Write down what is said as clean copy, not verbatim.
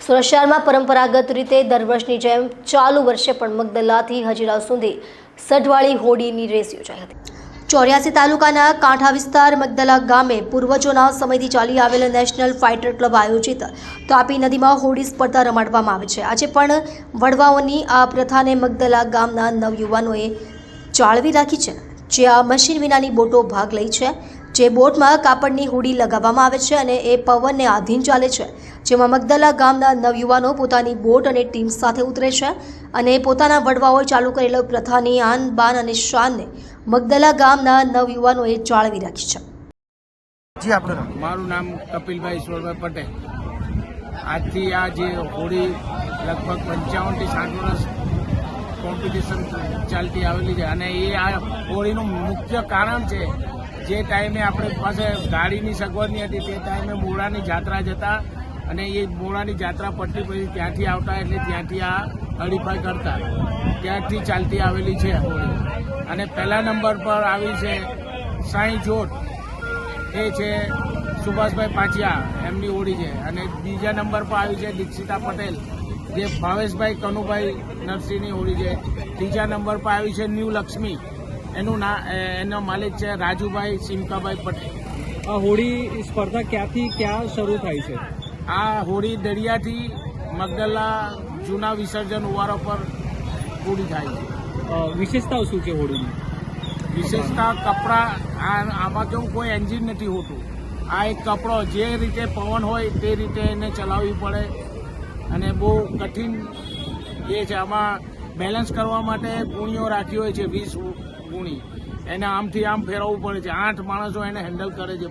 સુરત શહેરમાં પરંપરાગત રીતે દર વર્ષની જેમ ચાલુ વર્ષે પણ મગદલાથી હજીરા સુધી સઢવાળી હોડીની રેસ યોજાઈ હતી। 84 તાલુકાના કાંઠા વિસ્તાર મગદલા ગામે પૂર્વજોના સમયથી ચાલી આવેલ નેશનલ ફાઇટર ક્લબ આયોજિત તાપી નદીમાં હોડી સ્પર્ધા રમાડવામાં આવે છે। આજે પણ વડવાઓની આ પ્રથાને મગદલા ગામના નવયુવાનોએ જાળવી રાખી છે, જે આ મશીન વિનાની બોટો ભાગ લે છે, જે બોટમાં કાપડની હોડી લગાવવામાં આવે છે અને એ પવનને આધીન ચાલે છે, જેમાં મગદલા ગામના નવયુવાનો પોતાની બોટ અને ટીમ સાથે ઉતરે છે અને પોતાના વડવાઓએ ચાલુ કરેલો પ્રથાની આન બાન અને શાનને મગદલા ગામના નવયુવાનોએ જાળવી રાખી છે। જી આપણું નામ? મારું નામ કપિલભાઈ ઈશ્વરભાઈ પટેલ। આજથી આ જે હોળી લગભગ 55 થી 60 વર્ષ કોમ્પિટિશન ચાલતી આવેલી છે અને એ આ હોળીનું મુખ્ય કારણ છે, જે ટાઈમે આપણે પાસે ગાડીની સગવડ નહીં હતી તે ટાઈમે મોડાની જાત્રા જતા અને એ મોડાની જાત્રા પટ્ટી પછી ત્યાંથી આવતા એટલે ત્યાંથી આ હરીફાઈ કરતા, ત્યાંથી ચાલતી આવેલી છે હોળી। અને પહેલા નંબર પર આવી છે સાંઈ જોટ, એ છે સુભાષભાઈ પાચિયા, એમની હોળી છે। અને બીજા નંબર પર આવી છે દીક્ષિતા પટેલ, જે ભાવેશભાઈ કનુભાઈ નરસિંહની હોળી છે। ત્રીજા નંબર પર આવી છે ન્યૂ લક્ષ્મી, એનો માલિક છે રાજુભાઈ સિમકાભાઈ પટેલ। આ હોળી સ્પર્ધા ક્યાંથી ક્યાં શરૂ થાય છે? આ હોળી દરિયાથી મગદલા જૂના વિસર્જન ઉવારો પર પૂરી થાય છે। વિશેષતાઓ શું છે હોળીની? વિશેષતા કપડા, આમાં કેવું કોઈ એન્જિન નથી હોતું, આ એક કપડો જે રીતે પવન હોય તે રીતે એને ચલાવવી પડે અને બહુ કઠિન એ છે। આમાં બેલેન્સ કરવા માટે ગુણીઓ રાખી હોય છે, 20 ગુણી, એને આમથી આમ ફેરવવું પડે છે। 8 માણસો એને હેન્ડલ કરે છે